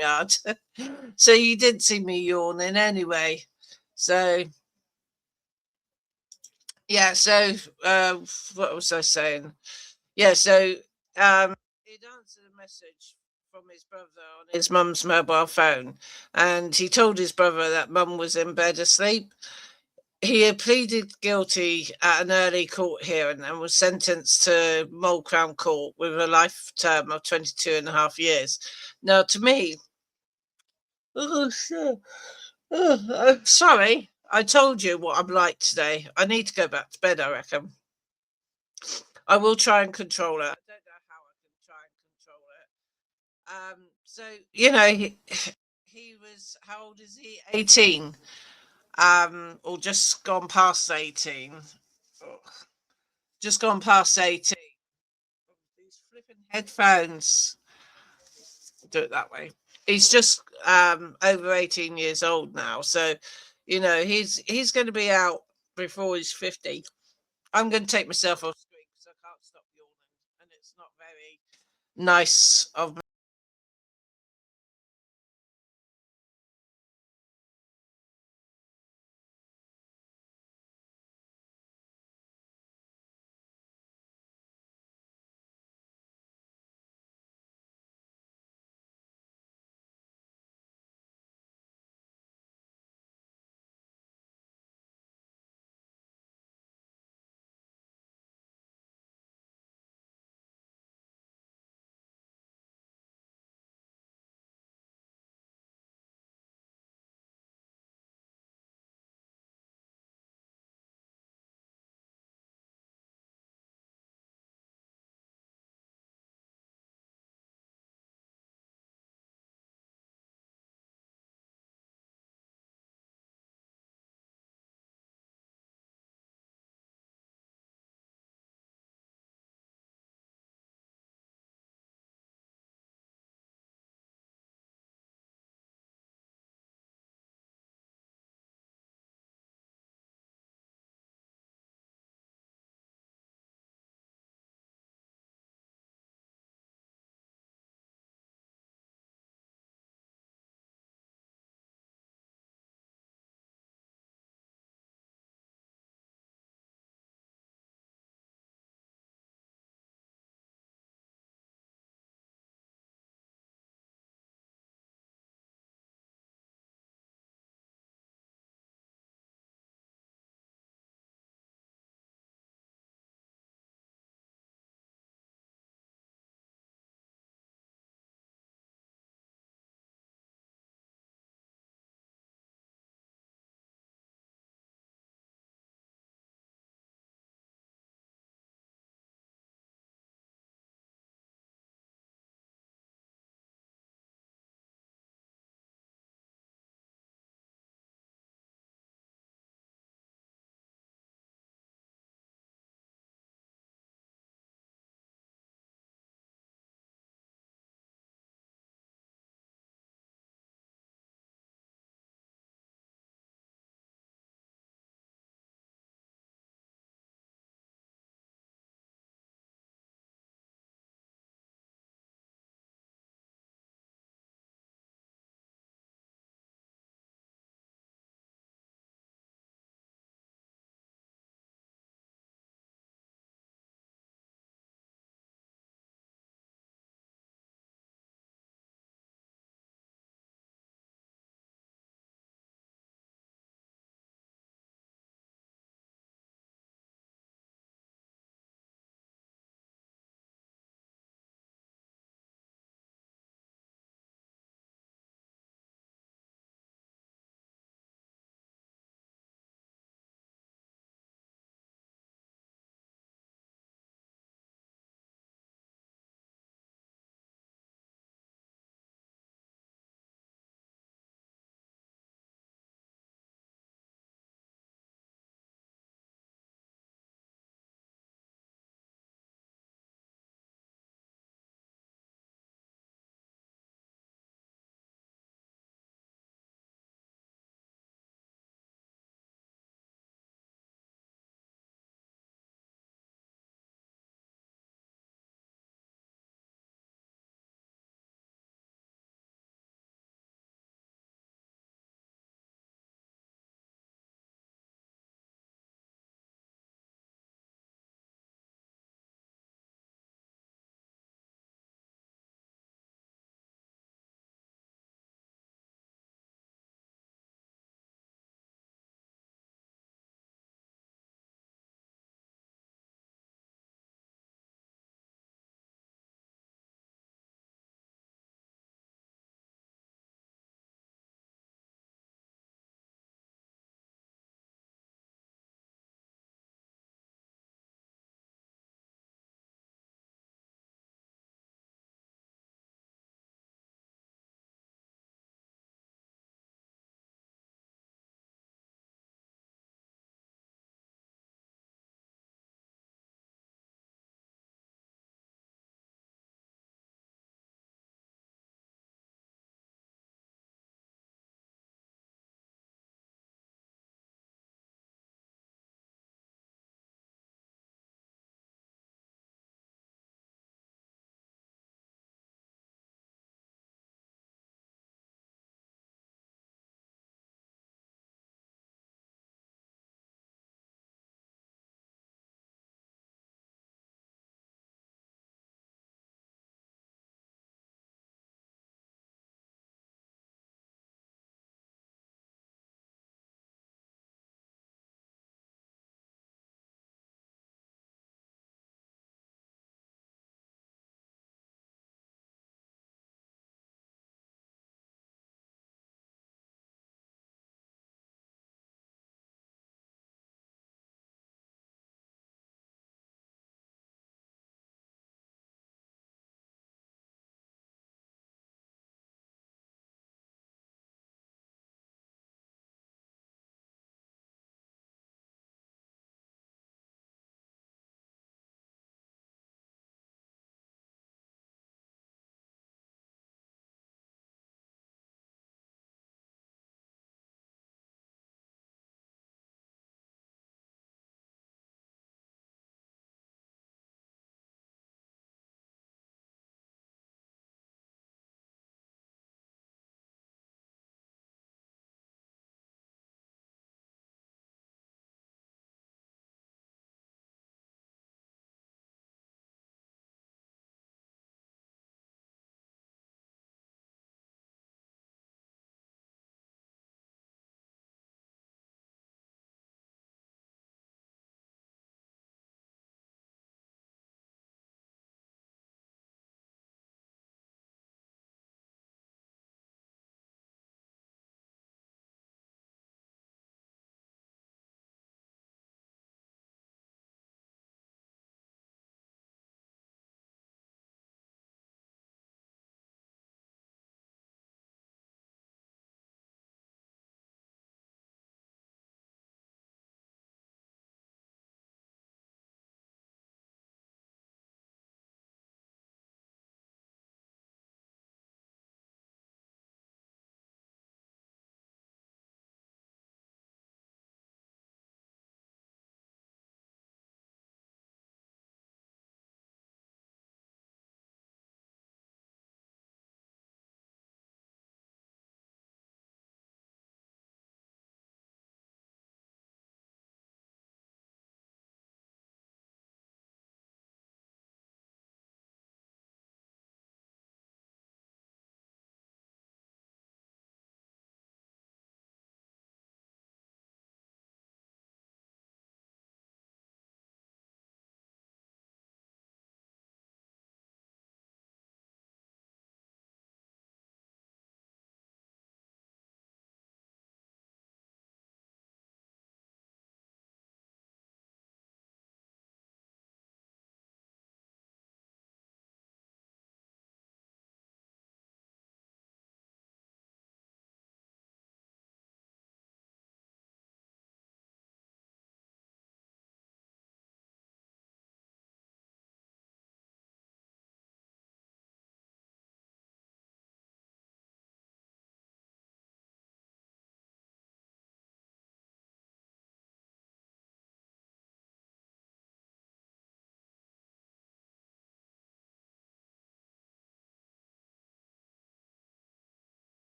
yard. So you did see me yawning anyway. So yeah, so what was I saying? Yeah, so he'd answered a message from his brother on his mum's mobile phone, and he told his brother that mum was in bed asleep. He had pleaded guilty at an early court hearing and was sentenced to Mold Crown Court with a life term of 22 and a half years. Now, to me, oh, shit. Oh, I'm sorry. I told you what I'm like today. I need to go back to bed, I reckon. I will try and control it. I don't know how I can try and control it. So he was, how old is he? 18. Or just gone past 18. Ugh, just gone past 18. These flipping headphones. Do it that way. He's just over 18 years old now. So, he's going to be out before he's 50. I'm going to take myself off screen because I can't stop yawning, and it's not very nice of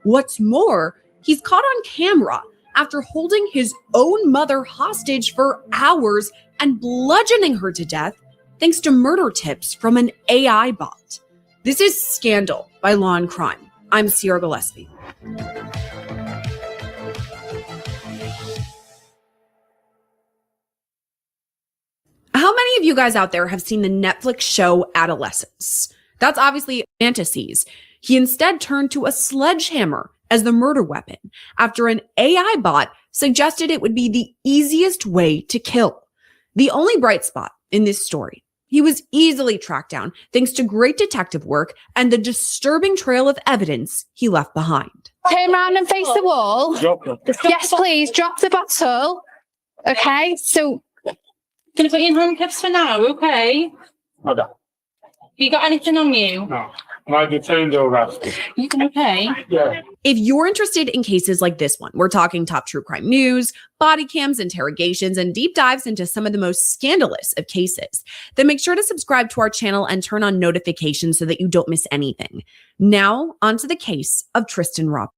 What's more, he's caught on camera after holding his own mother hostage for hours and bludgeoning her to death thanks to murder tips from an AI bot. This is Scandal by Law and Crime. I'm Sierra Gillespie. How many of you guys out there have seen the Netflix show Adolescence? That's obviously fantasies. He instead turned to a sledgehammer as the murder weapon after an AI bot suggested it would be the easiest way to kill. The only bright spot in this story, he was easily tracked down thanks to great detective work and the disturbing trail of evidence he left behind. Turn around and face the wall. Yes, please, drop the bottle. Okay, so Gonna put you in handcuffs for now, okay? Okay. You got anything on you? No. My detained or arrested. You okay? Yeah. If you're interested in cases like this one, we're talking top true crime news, body cams, interrogations, and deep dives into some of the most scandalous of cases, then make sure to subscribe to our channel and turn on notifications so that you don't miss anything. Now, onto the case of Tristan Roberts.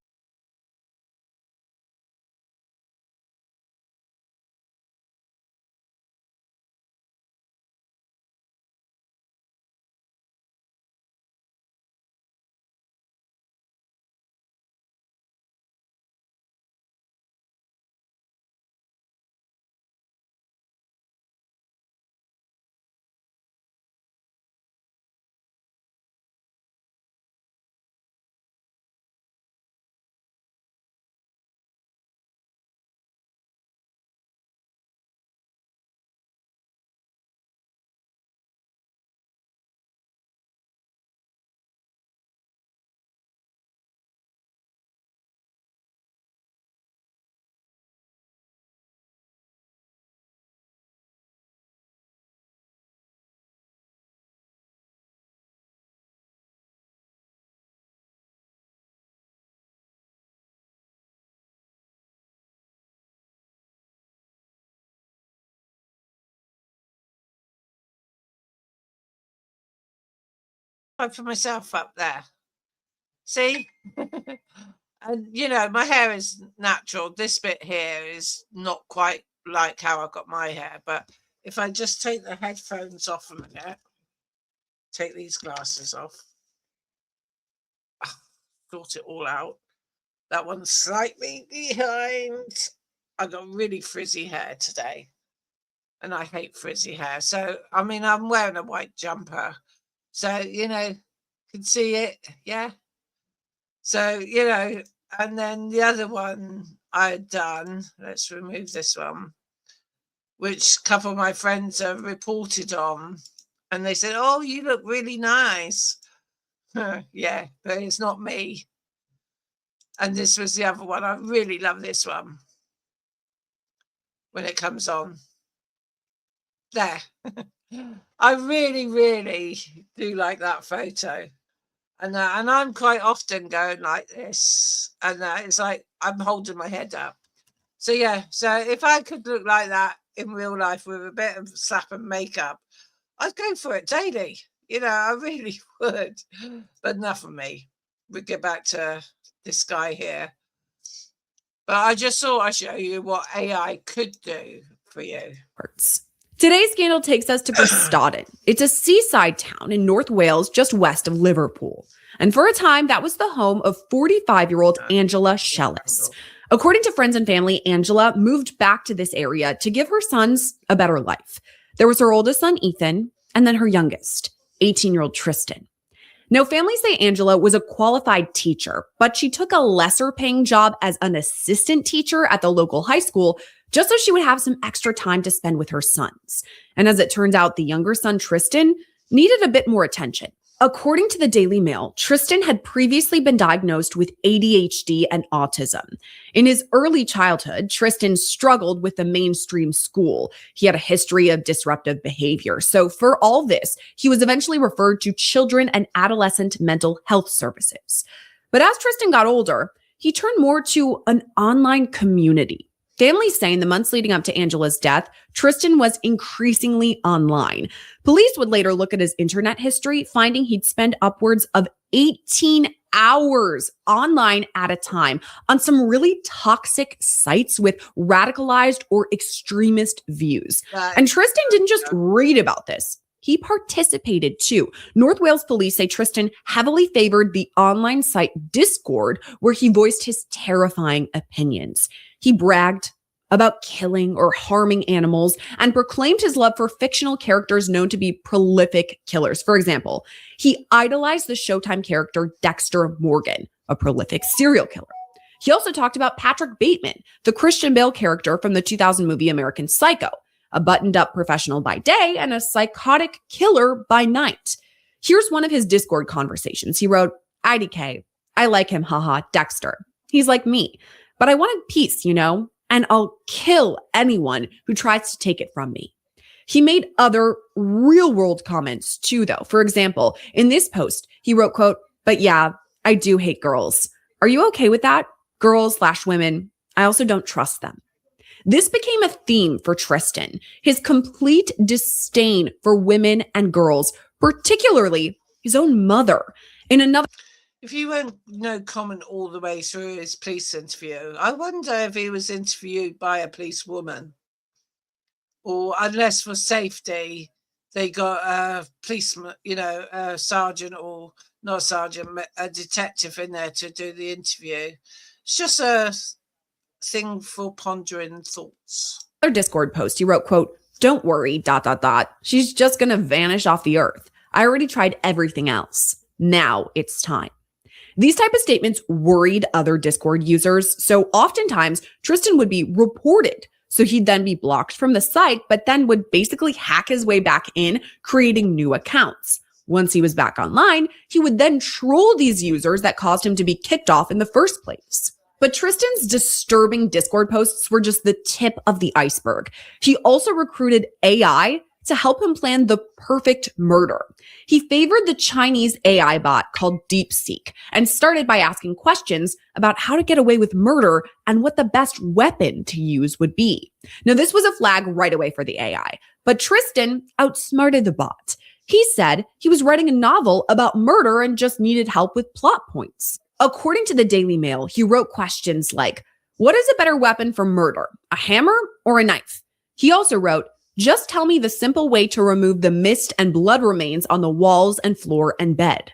I put myself up there. See? And you know, my hair is natural. This bit here is not quite like how I got my hair, but if I just take the headphones off a minute, take these glasses off, sort it all out. That one's slightly behind. I got really frizzy hair today, and I hate frizzy hair. So, I mean, I'm wearing a white jumper, so, you know, can see it, yeah? So, you know, and then the other one I had done, let's remove this one, which a couple of my friends have reported on, and they said, oh, you look really nice. Yeah, but it's not me. And this was the other one. I really love this one when it comes on. There. I really, really do like that photo. And I'm quite often going like this. And it's like I'm holding my head up. So, yeah. So if I could look like that in real life with a bit of slap and makeup, I'd go for it daily. You know, I really would. But enough of me. We'll get back to this guy here. But I just thought I'd show you what AI could do for you. Today's scandal takes us to Tristan. It's a seaside town in North Wales, just west of Liverpool. And for a time, that was the home of 45-year-old Angela Shellis. According to friends and family, Angela moved back to this area to give her sons a better life. There was her oldest son, Ethan, and then her youngest, 18-year-old Tristan. Now, family say Angela was a qualified teacher, but she took a lesser paying job as an assistant teacher at the local high school just so she would have some extra time to spend with her sons. And as it turns out, the younger son, Tristan, needed a bit more attention. According to the Daily Mail, Tristan had previously been diagnosed with ADHD and autism. In his early childhood, Tristan struggled with the mainstream school. He had a history of disruptive behavior. So for all this, he was eventually referred to children and adolescent mental health services. But as Tristan got older, he turned more to an online community. Families say in the months leading up to Angela's death, Tristan was increasingly online. Police would later look at his internet history, finding he'd spend upwards of 18 hours online at a time on some really toxic sites with radicalized or extremist views. And Tristan didn't just read about this. He participated too. North Wales police say Tristan heavily favored the online site Discord, where he voiced his terrifying opinions. He bragged about killing or harming animals and proclaimed his love for fictional characters known to be prolific killers. For example, he idolized the Showtime character Dexter Morgan, a prolific serial killer. He also talked about Patrick Bateman, the Christian Bale character from the 2000 movie American Psycho, a buttoned-up professional by day and a psychotic killer by night. Here's one of his Discord conversations. He wrote, "IDK, I like him, haha, Dexter. He's like me, but I wanted peace, you know, and I'll kill anyone who tries to take it from me." He made other real-world comments too, though. For example, in this post, he wrote, quote, "But yeah, I do hate girls. Are you okay with that? Girls/women. I also don't trust them." This became a theme for Tristan, his complete disdain for women and girls, particularly his own mother. In another, if you won't comment all the way through his police interview, I wonder if he was interviewed by a policewoman, or unless for safety, they got a policeman, a sergeant or not a sergeant, a detective in there to do the interview. It's just a thing for pondering thoughts. Discord post, he wrote, quote, "Don't worry, ... She's just going to vanish off the earth. I already tried everything else. Now it's time." These type of statements worried other Discord users. So oftentimes Tristan would be reported. So he'd then be blocked from the site, but then would basically hack his way back in, creating new accounts. Once he was back online, he would then troll these users that caused him to be kicked off in the first place. But Tristan's disturbing Discord posts were just the tip of the iceberg. He also recruited AI to help him plan the perfect murder. He favored the Chinese AI bot called DeepSeek and started by asking questions about how to get away with murder and what the best weapon to use would be. Now, this was a flag right away for the AI, but Tristan outsmarted the bot. He said he was writing a novel about murder and just needed help with plot points. According to the Daily Mail, he wrote questions like, "What is a better weapon for murder, a hammer or a knife?" He also wrote, "Just tell me the simple way to remove the mist and blood remains on the walls and floor and bed."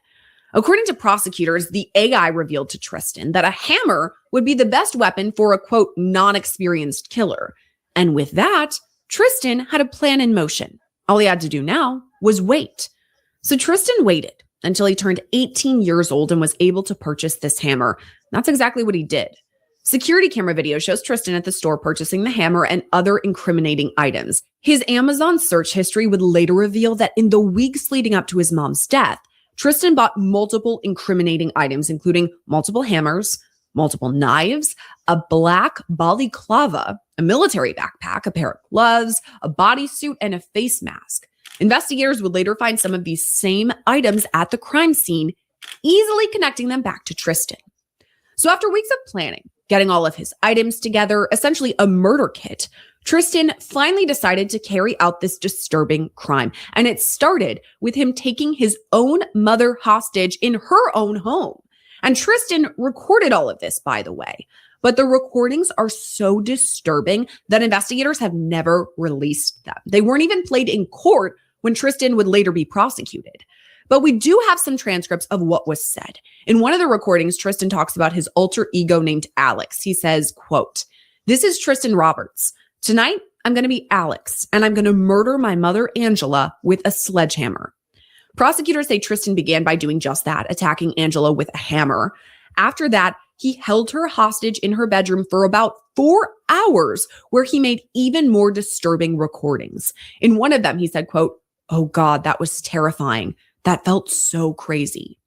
According to prosecutors, the AI revealed to Tristan that a hammer would be the best weapon for a, quote, non-experienced killer. And with that, Tristan had a plan in motion. All he had to do now was wait. So Tristan waited until he turned 18 years old and was able to purchase this hammer. That's exactly what he did. Security camera video shows Tristan at the store purchasing the hammer and other incriminating items. His Amazon search history would later reveal that in the weeks leading up to his mom's death, Tristan bought multiple incriminating items, including multiple hammers, multiple knives, a black balaclava, a military backpack, a pair of gloves, a bodysuit, and a face mask. Investigators would later find some of these same items at the crime scene, easily connecting them back to Tristan. So after weeks of planning, getting all of his items together, essentially a murder kit, Tristan finally decided to carry out this disturbing crime. And it started with him taking his own mother hostage in her own home. And Tristan recorded all of this, by the way. But the recordings are so disturbing that investigators have never released them. They weren't even played in court when Tristan would later be prosecuted. But we do have some transcripts of what was said. In one of the recordings, Tristan talks about his alter ego named Alex. He says, quote, "This is Tristan Roberts. Tonight, I'm going to be Alex, and I'm going to murder my mother, Angela, with a sledgehammer." Prosecutors say Tristan began by doing just that, attacking Angela with a hammer. After that, he held her hostage in her bedroom for about 4 hours, where he made even more disturbing recordings. In one of them, he said, quote, "Oh God, that was terrifying. That felt so crazy."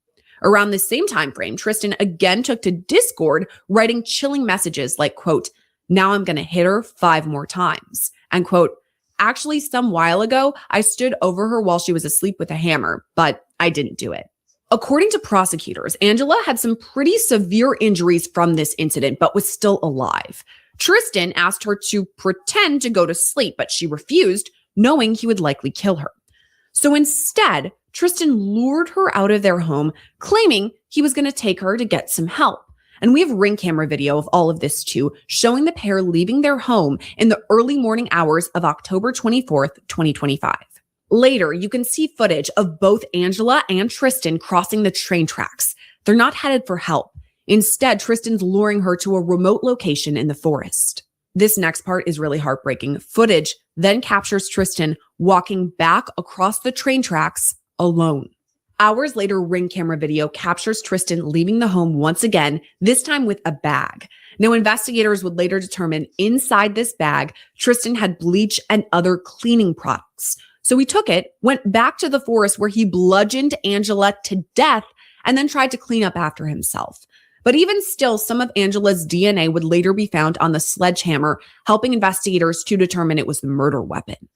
Around the same time frame, Tristan again took to Discord, writing chilling messages like, quote, "Now I'm going to hit her 5 more times." And quote, "Actually, some while ago, I stood over her while she was asleep with a hammer, but I didn't do it." According to prosecutors, Angela had some pretty severe injuries from this incident, but was still alive. Tristan asked her to pretend to go to sleep, but she refused, knowing he would likely kill her. So instead, Tristan lured her out of their home, claiming he was going to take her to get some help. And we have ring camera video of all of this too, showing the pair leaving their home in the early morning hours of October 24th, 2025. Later, you can see footage of both Angela and Tristan crossing the train tracks. They're not headed for help. Instead, Tristan's luring her to a remote location in the forest. This next part is really heartbreaking. Footage then captures Tristan walking back across the train tracks alone. Hours later, ring camera video captures Tristan leaving the home once again, this time with a bag. Now, investigators would later determine inside this bag, Tristan had bleach and other cleaning products. So he took it, went back to the forest where he bludgeoned Angela to death, and then tried to clean up after himself. But even still, some of Angela's DNA would later be found on the sledgehammer, helping investigators to determine it was the murder weapon.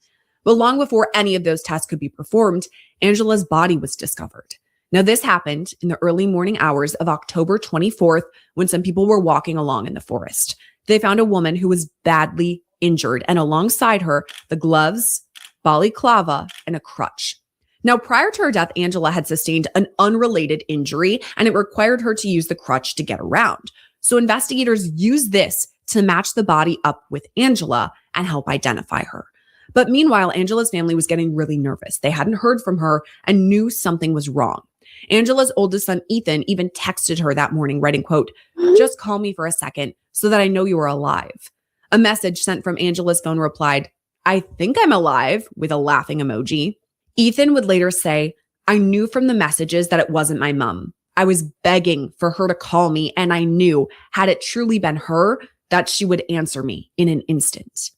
But long before any of those tests could be performed, Angela's body was discovered. Now, this happened in the early morning hours of October 24th when some people were walking along in the forest. They found a woman who was badly injured, and alongside her, the gloves, balaclava, and a crutch. Now, prior to her death, Angela had sustained an unrelated injury, and it required her to use the crutch to get around. So investigators used this to match the body up with Angela and help identify her. But meanwhile, Angela's family was getting really nervous. They hadn't heard from her and knew something was wrong. Angela's oldest son, Ethan, even texted her that morning, writing, quote, "Just call me for a second so that I know you are alive." A message sent from Angela's phone replied, "I think I'm alive," with a laughing emoji. Ethan would later say, "I knew from the messages that it wasn't my mom. I was begging for her to call me, and I knew, had it truly been her, that she would answer me in an instant."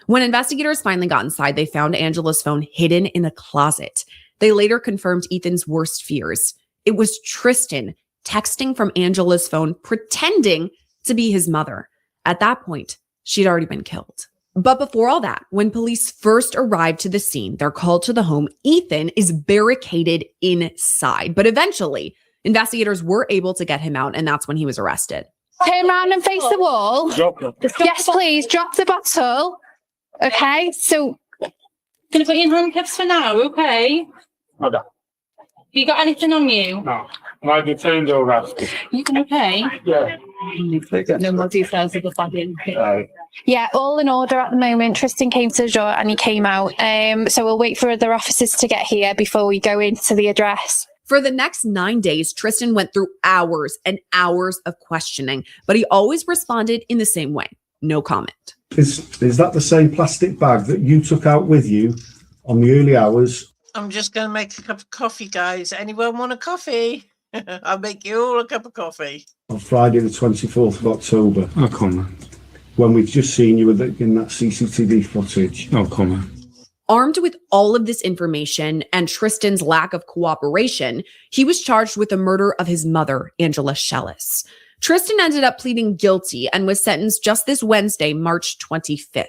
When investigators finally got inside, they found Angela's phone hidden in a closet. They later confirmed Ethan's worst fears. It was Tristan texting from Angela's phone, pretending to be his mother. At that point, she'd already been killed. But before all that, when police first arrived to the scene, they're called to the home. Ethan is barricaded inside. But eventually, investigators were able to get him out, and that's when he was arrested. Turn around and face the wall. Drop it. Yes, please. Drop the bottle. Okay, so Gonna put you in handcuffs for now, okay? Okay. You got anything on you? No. Am I detained or arrested? You okay? Yeah. No more details of the body. yeah, all in order at the moment. Tristan came to the door and he came out. So we'll wait for other officers to get here before we go into the address. For the next 9 days, Tristan went through hours and hours of questioning, but he always responded in the same way. No comment. Is that the same plastic bag that you took out with you on the early hours? I'm just going to make a cup of coffee, guys. Anyone want a coffee? I'll make you all a cup of coffee. On Friday the 24th of October, Oh, come on. when we've just seen you in that CCTV footage. Oh, come on. Armed with all of this information and Tristan's lack of cooperation, he was charged with the murder of his mother, Angela Shellis. Tristan ended up pleading guilty and was sentenced just this Wednesday, March 25th.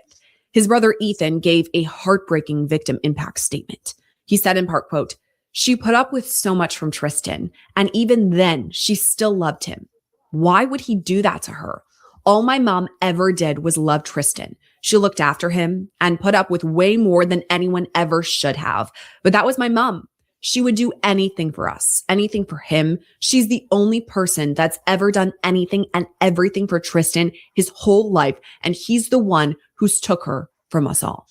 His brother Ethan gave a heartbreaking victim impact statement. He said in part, quote, "She put up with so much from Tristan, and even then, she still loved him. Why would he do that to her? All my mom ever did was love Tristan. She looked after him and put up with way more than anyone ever should have. But that was my mom. She would do anything for us, anything for him. She's the only person that's ever done anything and everything for Tristan his whole life, and he's the one who's took her from us all."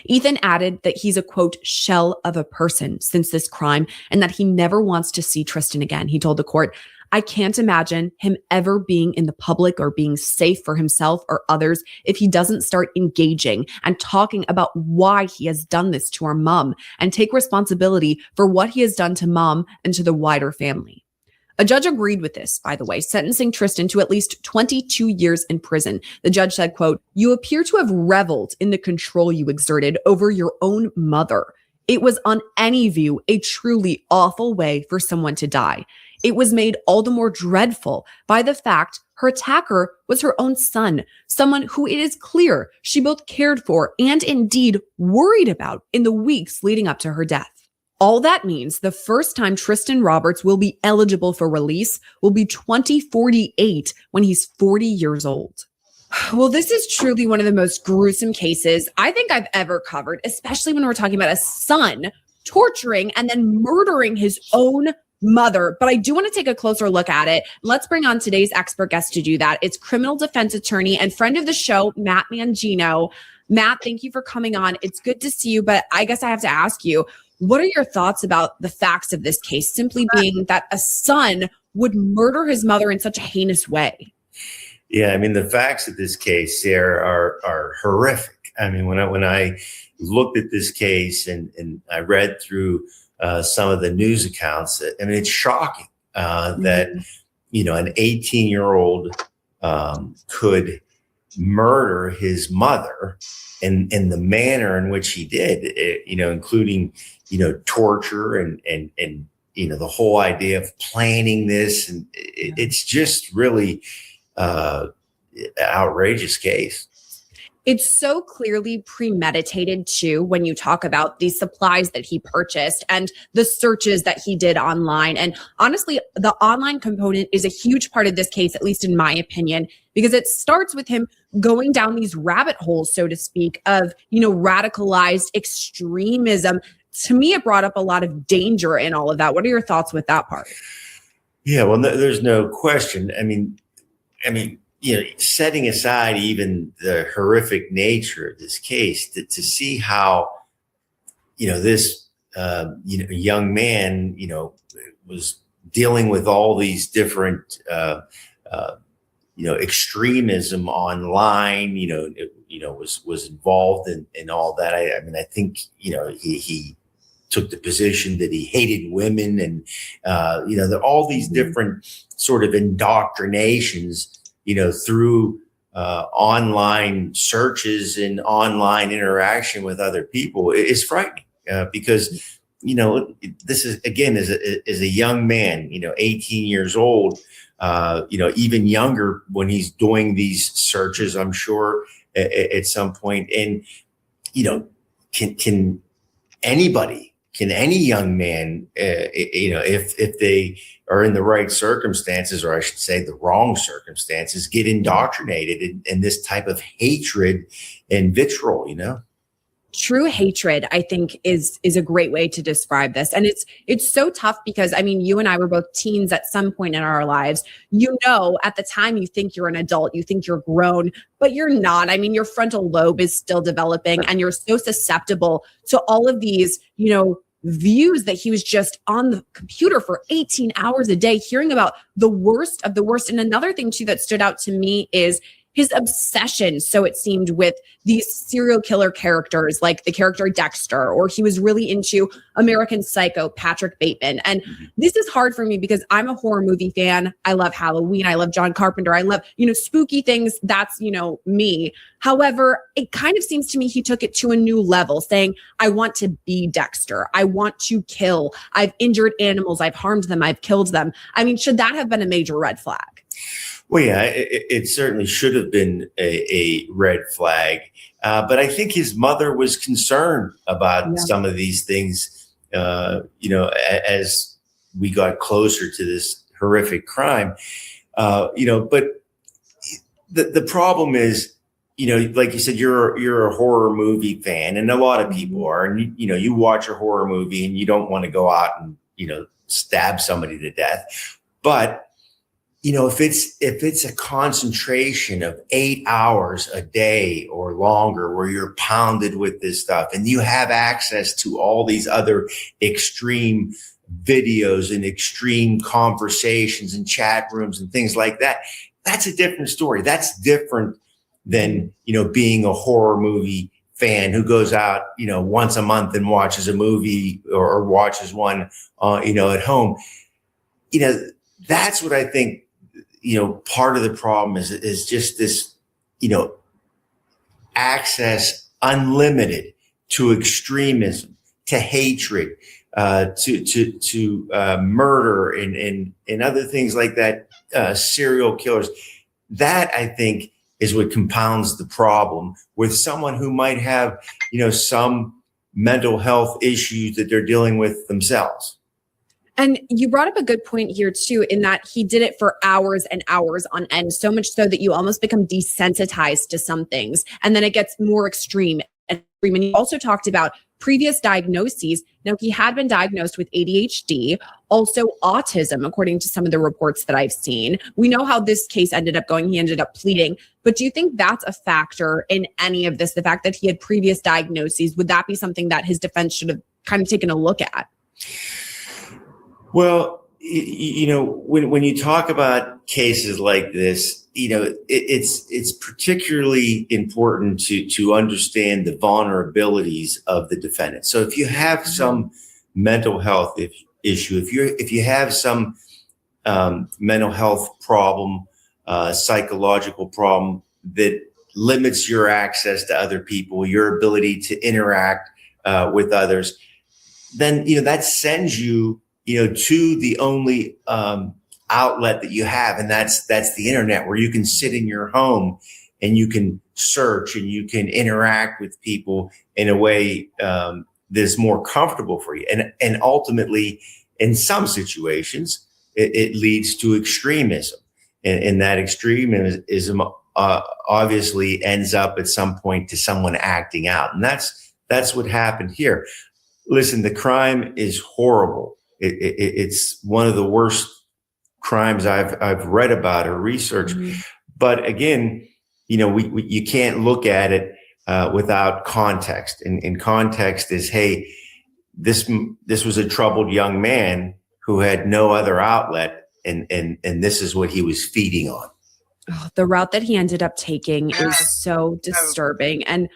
Ethan added that he's a, quote, "shell of a person since this crime, and that he never wants to see Tristan again. He told the court, "I can't imagine him ever being in the public or being safe for himself or others if he doesn't start engaging and talking about why he has done this to our mom and take responsibility for what he has done to mom and to the wider family." A judge agreed with this, by the way, sentencing Tristan to at least 22 years in prison. The judge said, quote, "You appear to have reveled in the control you exerted over your own mother. It was on any view a truly awful way for someone to die. It was made all the more dreadful by the fact her attacker was her own son, someone who it is clear she both cared for and indeed worried about in the weeks leading up to her death." All that means the first time Tristan Roberts will be eligible for release will be 2048 when he's 40 years old. Well, this is truly one of the most gruesome cases I think I've ever covered, especially when we're talking about a son torturing and then murdering his own mother. But I do want to take a closer look at it. Let's bring on today's expert guest to do that. It's criminal defense attorney and friend of the show, Matt Mangino. Matt, thank you for coming on. It's good to see you, but I guess I have to ask you, what are your thoughts about the facts of this case, simply being that a son would murder his mother in such a heinous way? Yeah, I mean, the facts of this case, Sarah, are horrific. I mean, when I looked at this case and I read through some of the news accounts, I mean, it's shocking that, you know, an 18-year-old could murder his mother in the manner in which he did, you know, including, you know, torture and you know, the whole idea of planning this. And it's just really outrageous case. It's so clearly premeditated too when you talk about the supplies that he purchased and the searches that he did online. And honestly, the online component is a huge part of this case, at least in my opinion, because it starts with him going down these rabbit holes, so to speak, of, you know, radicalized extremism. To me, it brought up a lot of danger in all of that. What are your thoughts with that part? Yeah, well, there's no question. I mean, you know, setting aside even the horrific nature of this case, to see how, you know, this, you know, young man, you know, was dealing with all these different, you know, extremism online, you know, was involved in all that. I mean, I think, you know, he took the position that he hated women and, you know, all these different sort of indoctrinations, you know, through online searches and online interaction with other people is frightening because, you know, this is, again, as a young man, you know, 18 years old, you know, even younger when he's doing these searches, I'm sure at some point. And, you know, can any young man, you know, if they are in the right circumstances, or I should say the wrong circumstances, get indoctrinated in this type of hatred and vitriol, you know? True hatred, I think, is a great way to describe this. And it's so tough because, I mean, you and I were both teens at some point in our lives. You know, at the time you think you're an adult, you think you're grown, but you're not. I mean, your frontal lobe is still developing and you're so susceptible to all of these, you know, views that he was just on the computer for 18 hours a day, hearing about the worst of the worst. And another thing too that stood out to me is his obsession, so it seemed, with these serial killer characters like the character Dexter, or he was really into American Psycho, Patrick Bateman. And this is hard for me because I'm a horror movie fan. I love Halloween. I love John Carpenter. I love, you know, spooky things. That's, you know, me. However, it kind of seems to me he took it to a new level, saying, I want to be Dexter. I want to kill. I've injured animals. I've harmed them. I've killed them. I mean, should that have been a major red flag? Well, yeah, it certainly should have been a red flag. But I think his mother was concerned about some of these things, you know, as we got closer to this horrific crime, you know, but the problem is, you know, like you said, you're a horror movie fan, and a lot of people are, and you know, you watch a horror movie and you don't want to go out and, you know, stab somebody to death. But you know, if it's a concentration of 8 hours a day or longer where you're pounded with this stuff and you have access to all these other extreme videos and extreme conversations and chat rooms and things like that, that's a different story. That's different than, you know, being a horror movie fan who goes out, you know, once a month and watches a movie or watches one, you know, at home. You know, that's what I think, you know, part of the problem is just this, you know, access unlimited to extremism, to hatred, to murder and other things like that, serial killers. That, I think, is what compounds the problem with someone who might have, you know, some mental health issues that they're dealing with themselves. And you brought up a good point here too, in that he did it for hours and hours on end, so much so that you almost become desensitized to some things, and then it gets more extreme. And you also talked about previous diagnoses. Now, he had been diagnosed with ADHD, also autism, according to some of the reports that I've seen. We know how this case ended up going. He ended up pleading. But do you think that's a factor in any of this? The fact that he had previous diagnoses, would that be something that his defense should have kind of taken a look at? Well, when you talk about cases like this, it's particularly important to understand the vulnerabilities of the defendant. So if you have some mental health issue, if you have some mental health problem, psychological problem that limits your access to other people, your ability to interact with others, then that sends you to the only outlet that you have, and that's the internet, where you can sit in your home and you can search and you can interact with people in a way that's more comfortable for you. And ultimately, in some situations, it leads to extremism, and that extremism obviously ends up at some point to someone acting out, and that's what happened here. Listen, the crime is horrible. It's one of the worst crimes I've read about or researched. Mm-hmm. But again, you can't look at it without context. And context is, hey, this was a troubled young man who had no other outlet, and this is what he was feeding on. Oh, the route that he ended up taking is so disturbing. And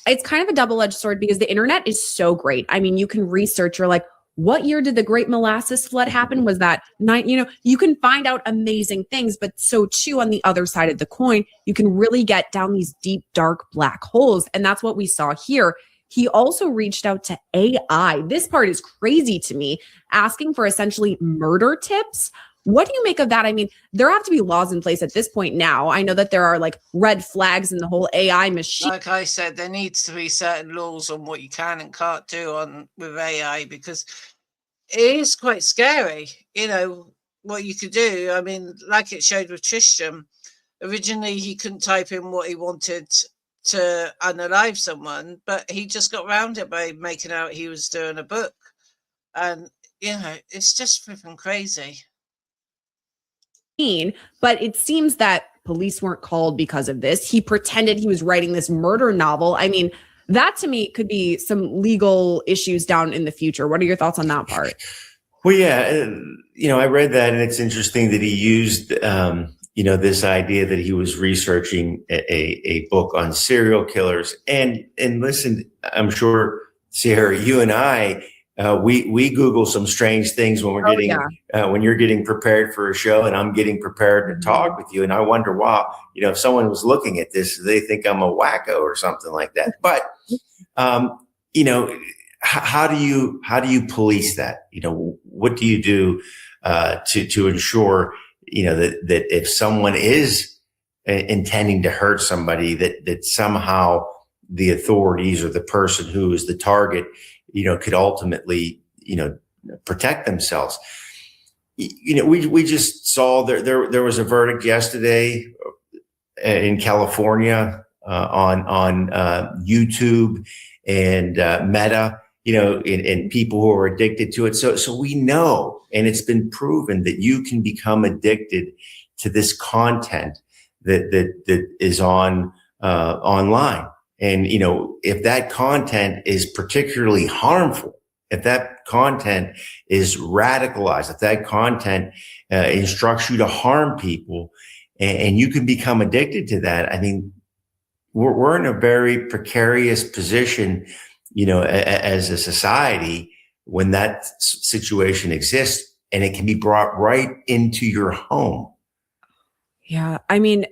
it's kind of a double-edged sword, because the internet is so great. I mean, you can research, you're like, what year did the Great Molasses Flood happen? Was that you can find out amazing things, but so too, on the other side of the coin, you can really get down these deep, dark black holes. And that's what we saw here. He also reached out to AI. This part is crazy to me, asking for essentially murder tips. What do you make of that? I mean, there have to be laws in place at this point now. I know that there are like red flags in the whole AI machine. Like I said, there needs to be certain laws on what you can and can't do with AI, because it is quite scary, what you could do. I mean, like it showed with Tristan, originally he couldn't type in what he wanted to unalive someone, but he just got around it by making out he was doing a book. And, it's just freaking crazy. But it seems that police weren't called because of this. He pretended he was writing this murder novel. I mean, that to me could be some legal issues down in the future. What are your thoughts on that part? Well, yeah, I read that, and it's interesting that he used, this idea that he was researching a book on serial killers. And listen, I'm sure, Sierra, you and I, we Google some strange things when we're when you're getting prepared for a show and I'm getting prepared to talk with you. And I wonder, wow, if someone was looking at this, they think I'm a wacko or something like that. But, how do you police that? What do you do to ensure, that if someone is intending to hurt somebody, that somehow the authorities or the person who is the target, could ultimately, protect themselves. We just saw there was a verdict yesterday in California on YouTube and Meta, and people who are addicted to it. So we know, and it's been proven, that you can become addicted to this content that is on online. And, if that content is particularly harmful, if that content is radicalized, if that content instructs you to harm people, and you can become addicted to that, I mean, we're in a very precarious position, as a society, when that situation exists, and it can be brought right into your home. Yeah. I mean,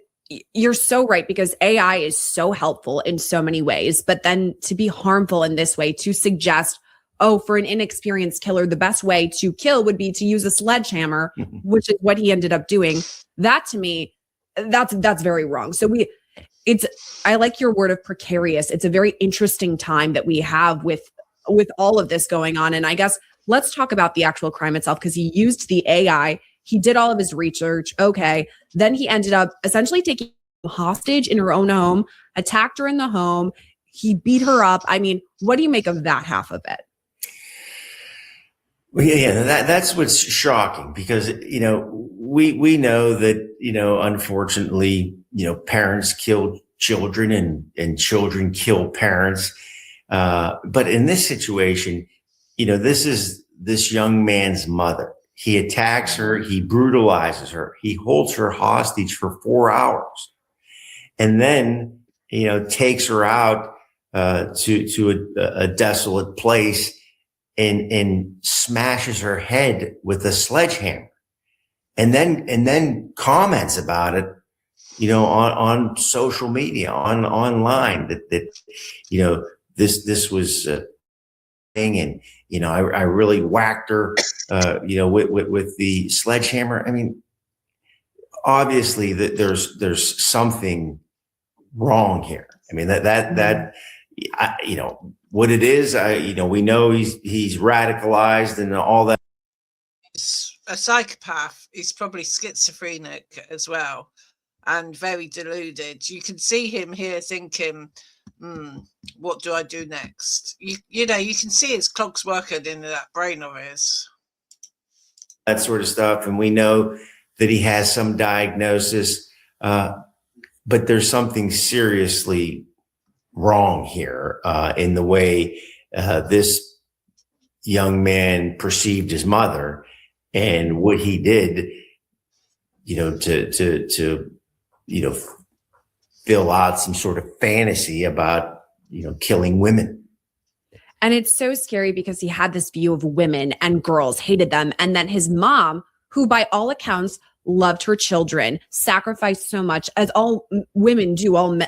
you're so right, because AI is so helpful in so many ways, but then to be harmful in this way, to suggest, for an inexperienced killer, the best way to kill would be to use a sledgehammer, which is what he ended up doing. That to me, that's very wrong. So I like your word of precarious. It's a very interesting time that we have with all of this going on. And I guess let's talk about the actual crime itself, because he used the AI. He did all of his research. Okay. Then he ended up essentially taking hostage in her own home, attacked her in the home. He beat her up. I mean, what do you make of that half of it? Well, yeah, that's what's shocking, because, we know that, unfortunately, parents kill children and children kill parents. But in this situation, this is this young man's mother. He attacks her. He brutalizes her. He holds her hostage for 4 hours, and then, takes her out to a desolate place and smashes her head with a sledgehammer, and then comments about it, on social media, online, that this was a thing, and I really whacked her, with the sledgehammer. I mean, obviously that there's something wrong here. I mean, that what it is. We know he's radicalized and all that. He's a psychopath. He's probably schizophrenic as well, and very deluded. You can see him here thinking, what do I do next? You can see his clogs working in that brain of his. That sort of stuff. And we know that he has some diagnosis, but there's something seriously wrong here in the way this young man perceived his mother, and what he did, to fill out some sort of fantasy about, killing women. And it's so scary because he had this view of women and girls, hated them. And then his mom, who by all accounts loved her children, sacrificed so much, as all women do, all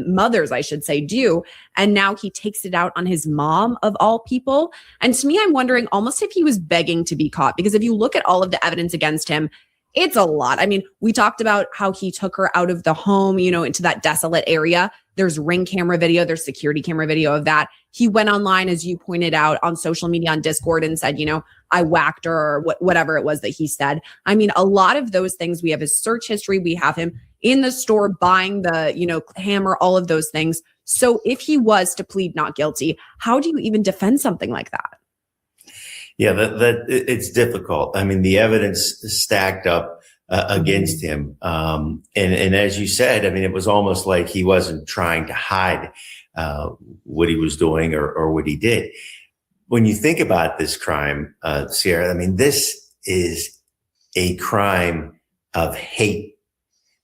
mothers, I should say, do. And now he takes it out on his mom, of all people. And to me, I'm wondering almost if he was begging to be caught, because if you look at all of the evidence against him, it's a lot. I mean, we talked about how he took her out of the home, into that desolate area. There's ring camera video, there's security camera video of that. He went online, as you pointed out, on social media, on Discord, and said, I whacked her, or whatever it was that he said. I mean, a lot of those things, we have his search history, we have him in the store buying the, hammer, all of those things. So if he was to plead not guilty, how do you even defend something like that? Yeah, that it's difficult. I mean, the evidence stacked up against him. And as you said, I mean, it was almost like he wasn't trying to hide what he was doing or what he did. When you think about this crime, Sierra, I mean, this is a crime of hate.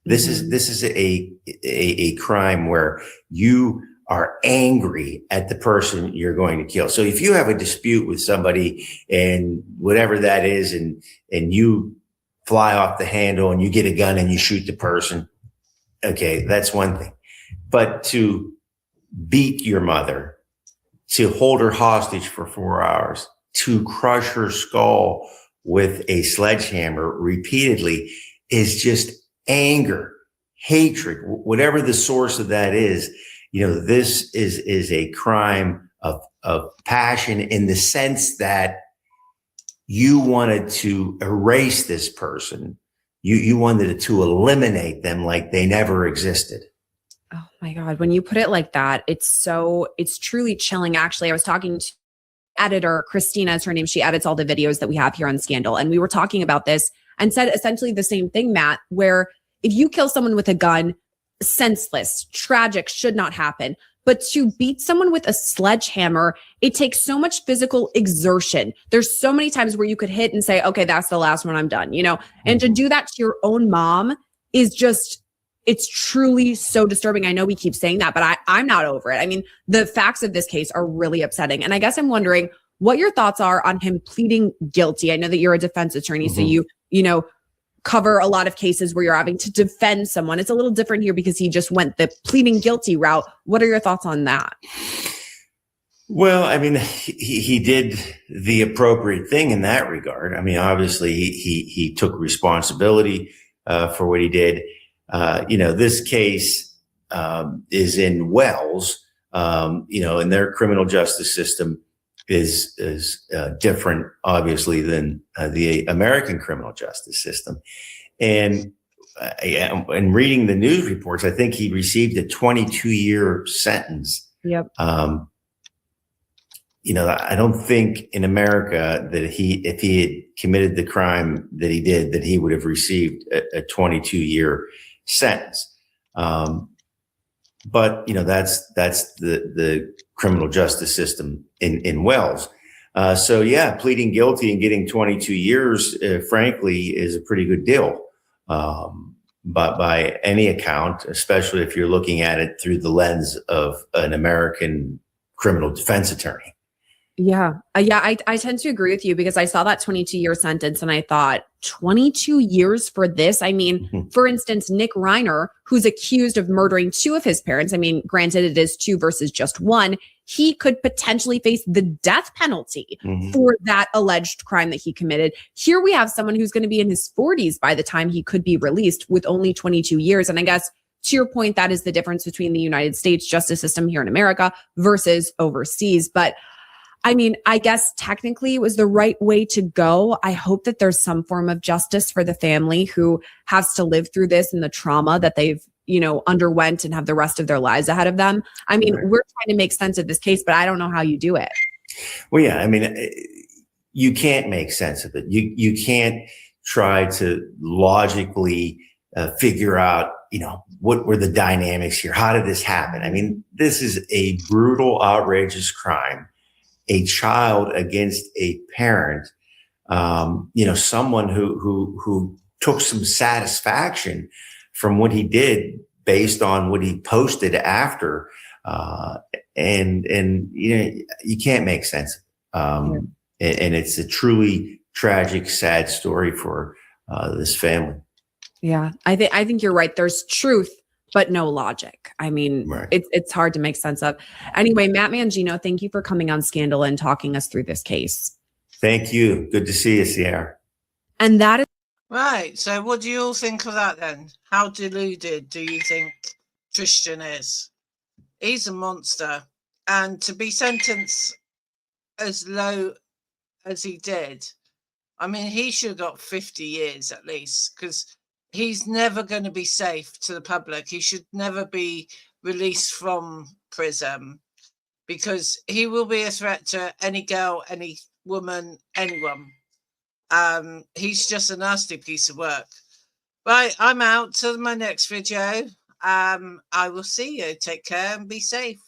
This is a crime where you are angry at the person you're going to kill. So if you have a dispute with somebody, and whatever that is, and you fly off the handle and you get a gun and you shoot the person, okay, that's one thing. But to beat your mother, to hold her hostage for 4 hours, to crush her skull with a sledgehammer repeatedly, is just anger, hatred, whatever the source of that is. This is a crime of passion, in the sense that you wanted to erase this person. You wanted to eliminate them like they never existed. Oh my God. When you put it like that, it's truly chilling. Actually, I was talking to editor, Christina is her name. She edits all the videos that we have here on Scandal. And we were talking about this and said essentially the same thing, Matt, where if you kill someone with a gun, senseless, tragic, should not happen. But to beat someone with a sledgehammer, it takes so much physical exertion. There's so many times where you could hit and say, okay, that's the last one, I'm done, and to do that to your own mom is just, it's truly so disturbing. I know we keep saying that, but I'm not over it. I mean, the facts of this case are really upsetting. And I guess I'm wondering what your thoughts are on him pleading guilty. I know that you're a defense attorney, so you cover a lot of cases where you're having to defend someone. It's a little different here because he just went the pleading guilty route. What are your thoughts on that? Well, I mean, he did the appropriate thing in that regard. I mean, obviously he took responsibility for what he did. This case is in Wells, in their criminal justice system. is different, obviously, than the American criminal justice system. And in reading the news reports, I think he received a 22-year sentence. Yep. I don't think in America that if he had committed the crime that he did, that he would have received a 22-year sentence. But that's the criminal justice system in Wales. So yeah, pleading guilty and getting 22 years, frankly, is a pretty good deal. But by any account, especially if you're looking at it through the lens of an American criminal defense attorney. Yeah. I tend to agree with you because I saw that 22-year sentence and I thought 22 years for this. I mean, for instance, Nick Reiner, who's accused of murdering 2 of his parents. I mean, granted, it is 2 versus just 1. He could potentially face the death penalty for that alleged crime that he committed. Here we have someone who's going to be in his 40s by the time he could be released with only 22 years. And I guess to your point, that is the difference between the United States justice system here in America versus overseas. But I mean, I guess technically it was the right way to go. I hope that there's some form of justice for the family who has to live through this and the trauma that they've, underwent and have the rest of their lives ahead of them. I mean, we're trying to make sense of this case, but I don't know how you do it. Well, yeah, I mean, you can't make sense of it. You can't try to logically figure out, what were the dynamics here? How did this happen? I mean, this is a brutal, outrageous crime. A child against a parent, someone who took some satisfaction from what he did based on what he posted after, and you can't make sense. And it's a truly tragic, sad story for this family. Yeah, I think you're right. There's truth, but no logic. I mean, it's hard to make sense of. Anyway, Matt Mangino, thank you for coming on Scandal and talking us through this case. Thank you. Good to see you, Sierra. And that is right. So what do you all think of that then? How deluded do you think Tristan is? He's a monster. And to be sentenced as low as he did, I mean, he should have got 50 years at least, because he's never going to be safe to the public. He should never be released from prison because he will be a threat to any girl, any woman, anyone. He's just a nasty piece of work. Right, I'm out. Till my next video. I will see you. Take care and be safe.